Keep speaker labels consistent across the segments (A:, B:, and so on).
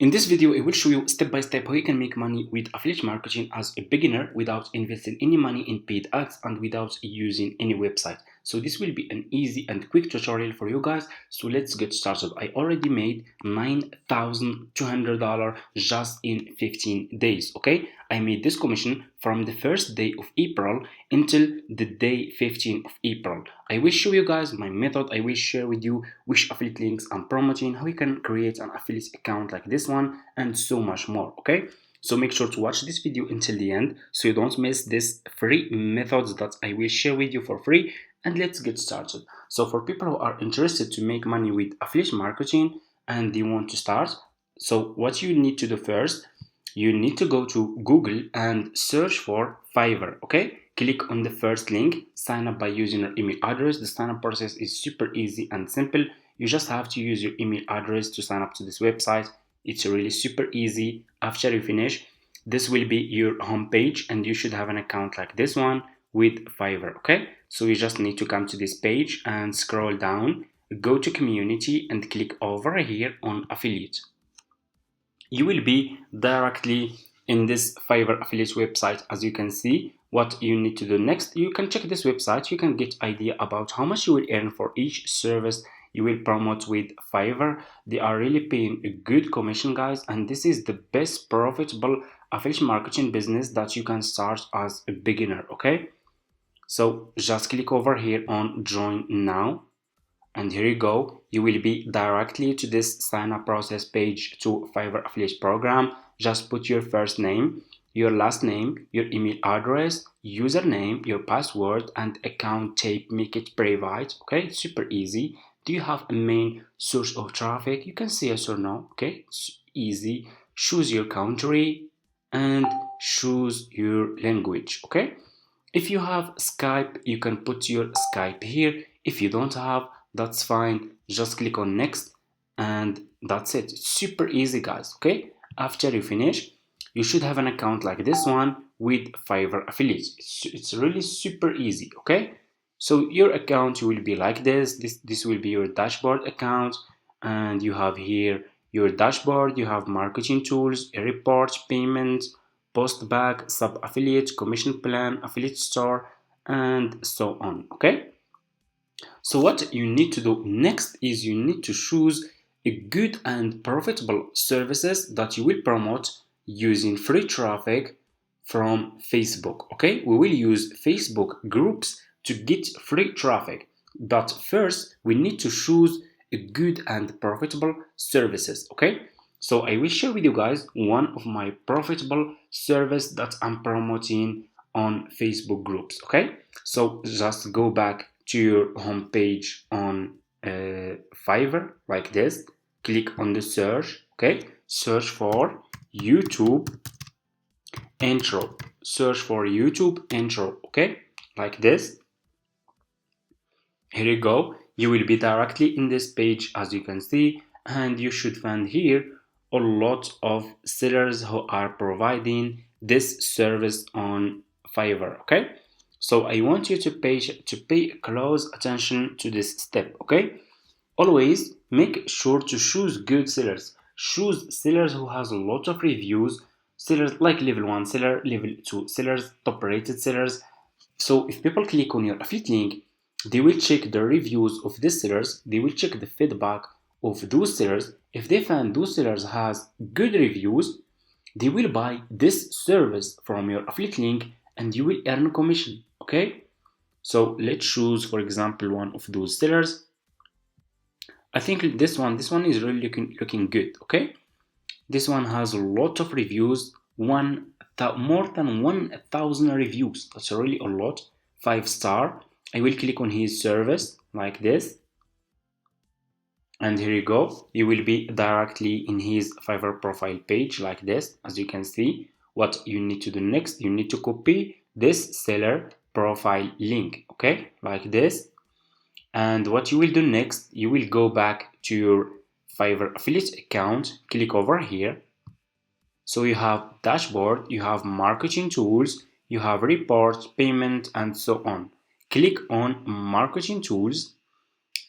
A: In this video, I will show you step by step how you can make money with affiliate marketing as a beginner without investing any money in paid ads and without using any website. So this will be an easy and quick tutorial for you guys. So let's get started. I already made $9,200 just in 15 days. Okay, I made this commission from the first day of April until the day 15 of April. I will show you guys my method. I will share with you which affiliate links I'm promoting, how you can create an affiliate account like this one, and so much more. Okay, so make sure to watch this video until the end so you don't miss this free methods that I will share with you for free. And let's get started. So for people who are interested to make money with affiliate marketing and they want to start, so what you need to do first, you need to go to Google and search for Fiverr. Okay, click on the first link, sign up by using your email address. The sign up process is super easy and simple. You just have to use your email address to sign up to this website. It's really super easy. After you finish, this will be your home page and you should have an account like this one with Fiverr. Okay, so you just need to come to this page and scroll down, go to community and click over here on affiliate. You will be directly in this Fiverr affiliate website. As you can see, what you need to do next, you can check this website. You can get idea about how much you will earn for each service you will promote with Fiverr. They are really paying a good commission, guys, and this is the best profitable affiliate marketing business that you can start as a beginner. Okay, so just click over here on join now, and here you go. You will be directly to this sign up process page to Fiverr affiliate program. Just put your first name, your last name, your email address, username, your password, and account type. Make it private. Okay, super easy. Do you have a main source of traffic? You can say yes or no. Okay, it's easy. Choose your country and choose your language. Okay, if you have Skype, you can put your Skype here. If you don't have, that's fine. Just click on next and that's it. It's super easy, guys. Okay, after you finish, you should have an account like this one with Fiverr affiliates. It's really super easy. Okay, so your account will be like this will be your dashboard account, and you have here your dashboard. You have marketing tools, reports, payments, post bag, sub affiliate, commission plan, affiliate store, and so on. Okay, so what you need to do next is you need to choose a good and profitable services that you will promote using free traffic from Facebook. Okay, we will use Facebook groups to get free traffic, but first we need to choose a good and profitable services. Okay, so I will share with you guys one of my profitable service that I'm promoting on Facebook groups. Okay, so just go back to your home page on Fiverr like this. Click on the search. Okay, search for YouTube intro. Search for YouTube intro. Okay, like this. Here you go. You will be directly in this page, as you can see, and you should find here a lot of sellers who are providing this service on Fiverr. Okay, so I want you to pay close attention to this step. Okay, always make sure to choose good sellers. Choose sellers who has a lot of reviews, sellers like level 1 seller, level 2 sellers, top rated sellers. So if people click on your affiliate link, they will check the reviews of these sellers, they will check the feedback of those sellers. If they find those sellers has good reviews, they will buy this service from your affiliate link and you will earn commission. Okay, so let's choose, for example, one of those sellers. I think this one is really looking good. Okay, this one has a lot of reviews, more than 1,000 reviews. That's really a lot. 5-star. I will click on his service like this, and here you go. You will be directly in his Fiverr profile page like this. As you can see, what you need to do next, you need to copy this seller profile link. Okay, like this. And what you will do next, you will go back to your Fiverr affiliate account, click over here. So you have dashboard, you have marketing tools, you have reports, payment, and so on. Click on marketing tools,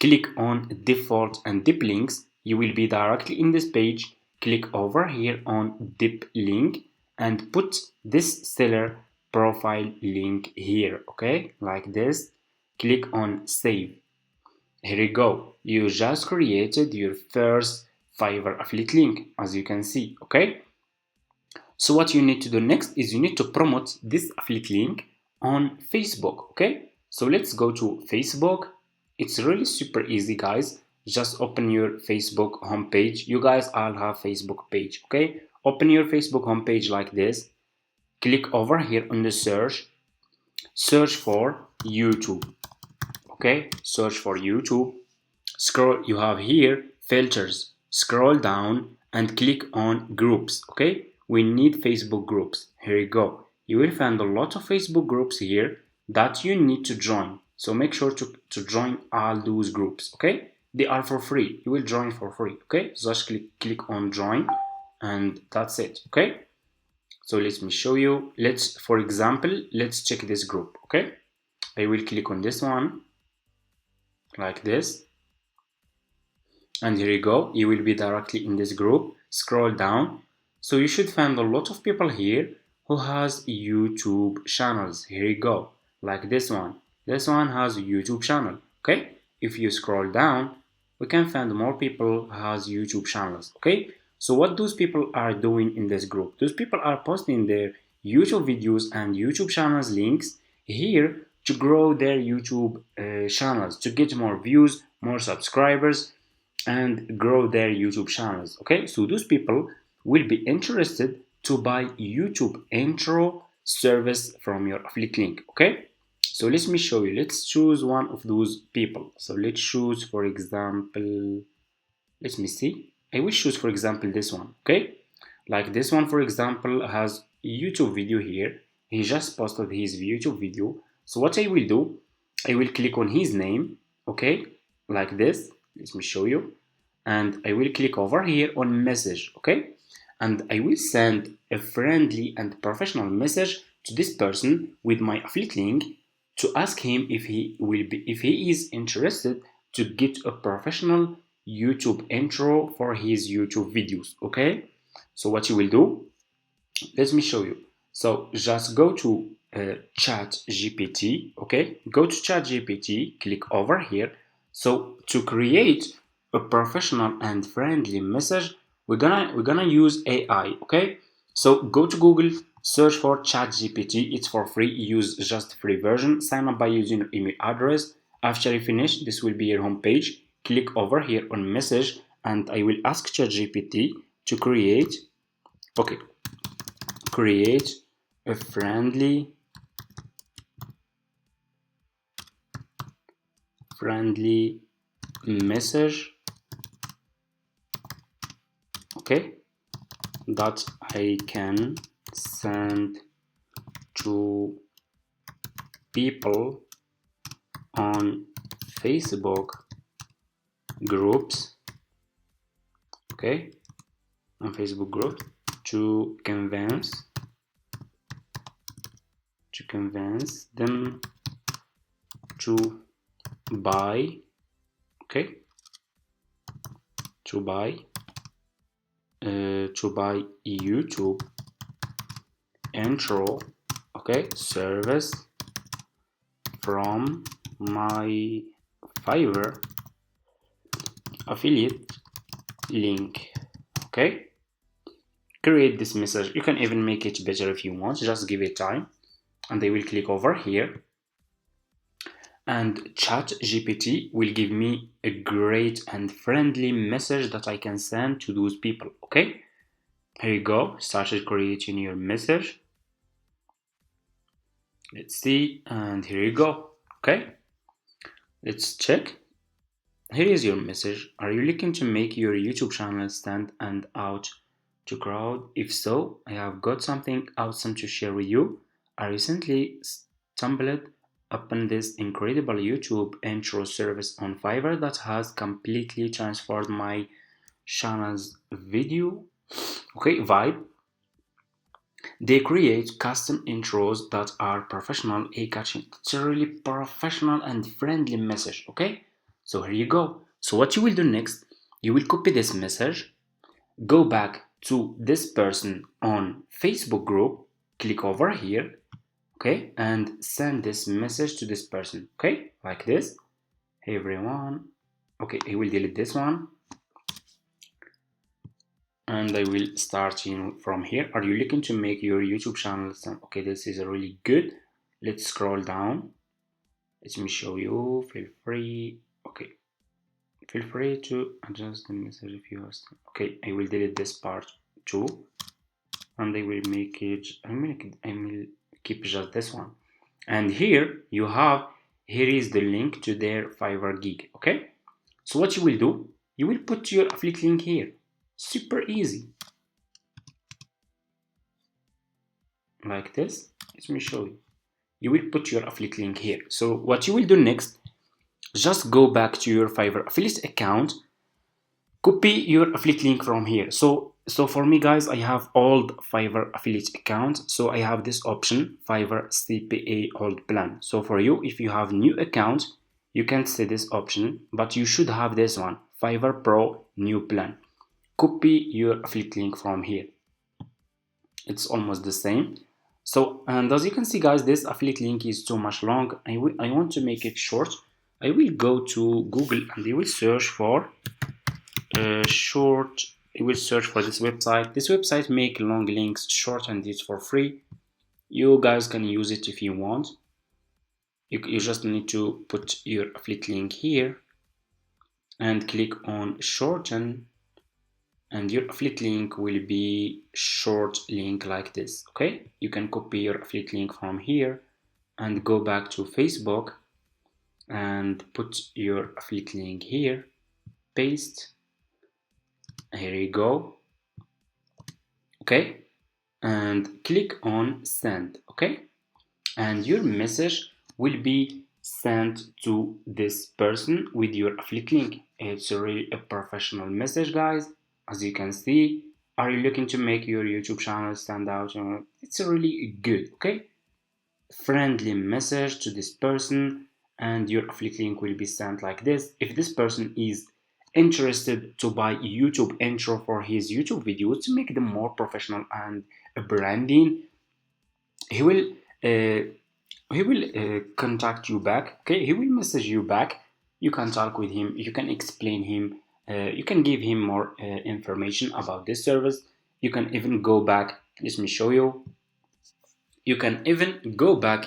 A: click on default and deep links. You will be directly in this page. click over here on dip link and put this seller profile link here, okay, like this. Click on save. Here you go, you just created your first Fiverr affiliate link, as you can see, okay. So what you need to do next is you need to promote this affiliate link on Facebook, okay. So let's go to Facebook. It's really super easy, guys. Just open your Facebook homepage. You guys all have Facebook page, okay. Open your Facebook homepage like this. Click over here on the search for YouTube, okay. Search for YouTube. Scroll, you have here filters. Scroll down and click on groups, okay. We need Facebook groups. Here you go. You will find a lot of Facebook groups here that you need to join. So make sure to join all those groups, okay. They are for free. You will join for free, okay. Just click on join and that's it, okay. So let me show you. For example, let's check this group, okay. I will click on this one like this, and here you go. You will be directly in this group. Scroll down. So you should find a lot of people here who has YouTube channels. Here you go, like this one. This one has a YouTube channel, okay. If you scroll down, we can find more people who has YouTube channels, okay. So what those people are doing in this group, those people are posting their YouTube videos and YouTube channels links here to grow their YouTube channels, to get more views, more subscribers, and grow their YouTube channels, okay. So those people will be interested to buy YouTube intro service from your affiliate link, okay. So let me show you. Let's choose one of those people. So let's choose, for example, let me see. I will choose, for example, this one, okay. Like this one, for example, has YouTube video here. He just posted his YouTube video. So what I will do, I will click on his name, okay, like this. Let me show you. And I will click over here on message, okay. And I will send a friendly and professional message to this person with my affiliate link to ask him if he is interested to get a professional YouTube intro for his YouTube videos, okay. So what you will do, let me show you. So just go to ChatGPT, okay. Go to ChatGPT, click over here. So to create a professional and friendly message, we're gonna use AI, okay. So go to Google, search for ChatGPT. It's for free. Use just the free version. Sign up by using your email address. After you finish, this will be your home page. Click over here on message, and I will ask ChatGPT to create a friendly message, okay, that I can send to people on Facebook groups, okay, on Facebook groups, to convince them to buy, okay, to buy YouTube intro, okay, service from my Fiverr affiliate link, okay. Create this message. You can even make it better if you want. Just give it time, and I will click over here, and ChatGPT will give me a great and friendly message that I can send to those people, okay. Here you go. Started creating your message. Let's see, and here you go, okay. Let's check. Here is your message. Are you looking to make your YouTube channel stand and out to crowd? If so, I have got something awesome to share with you. I recently stumbled upon this incredible YouTube intro service on Fiverr that has completely transformed my channel's video, okay, vibe. They create custom intros that are professional, eye-catching. It's a really professional and friendly message, okay. So here you go. So what you will do next, you will copy this message, go back to this person on Facebook group, click over here, okay, and send this message to this person, okay, like this. Hey everyone, okay, I will delete this one and I will start from here. Are you looking to make your YouTube channel? Okay, this is really good. Let's scroll down. Let me show you. Feel free. Okay, feel free to adjust the message if you are still. Okay, I will delete this part too, and I will make it. I will keep just this one. And here you have. Here is the link to their Fiverr gig. Okay, so what you will do? You will put your affiliate link here. Super easy. Like this. Let me show you. You will put your affiliate link here. So what you will do next, just go back to your Fiverr affiliate account, copy your affiliate link from here. So for me guys, I have old Fiverr affiliate account, so I have this option, Fiverr CPA old plan. So for you, if you have new account, you can see this option, but you should have this one, Fiverr Pro new plan. Copy your affiliate link from here. It's almost the same. So, and as you can see guys, this affiliate link is too much long. I want to make it short. I will go to Google and I will search for short. I will search for this website. This website make long links short and it's for free. You guys can use it if you want. You just need to put your affiliate link here and click on shorten, and your affiliate link will be short link like this. Okay, you can copy your affiliate link from here and go back to Facebook and put your affiliate link here, paste, here you go, okay, and click on send. Okay, and your message will be sent to this person with your affiliate link. It's really a professional message guys. As you can see, are you looking to make your YouTube channel stand out? It's really good. Okay, friendly message to this person, and your affiliate link will be sent like this. If this person is interested to buy YouTube intro for his YouTube videos to make them more professional and branding, he will contact you back. Okay, he will message you back. You can talk with him, you can explain him, you can give him more information about this service. You can even go back, let me show you. You can even go back,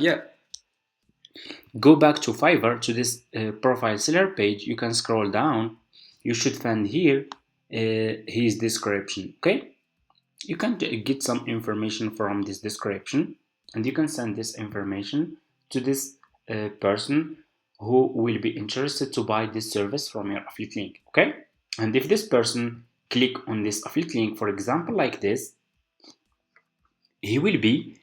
A: go back to Fiverr, to this profile seller page. You can scroll down, you should find here his description. Okay, you can get some information from this description, and you can send this information to this person who will be interested to buy this service from your affiliate link. Okay, and if this person click on this affiliate link, for example like this, he will be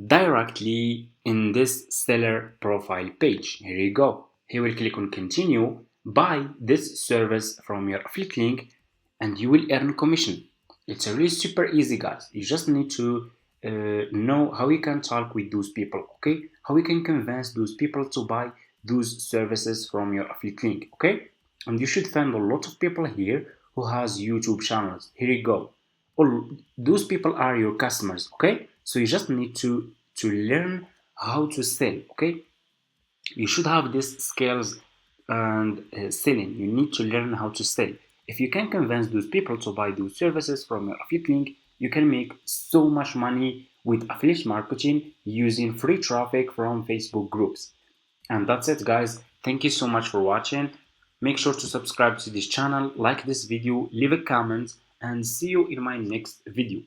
A: directly in this seller profile page. Here you go. He will click on continue, buy this service from your affiliate link, and you will earn commission. It's really super easy guys. You just need to know how you can talk with those people, okay, how you can convince those people to buy those services from your affiliate link. Okay, and you should find a lot of people here who has YouTube channels. Here you go. All those people are your customers. Okay, so you just need to learn how to sell. Okay, you should have these skills and selling. You need to learn how to sell. If you can convince those people to buy those services from your affiliate link, you can make so much money with affiliate marketing using free traffic from Facebook groups. And that's it guys. Thank you so much for watching. Make sure to subscribe to this channel, like this video, leave a comment, and see you in my next video.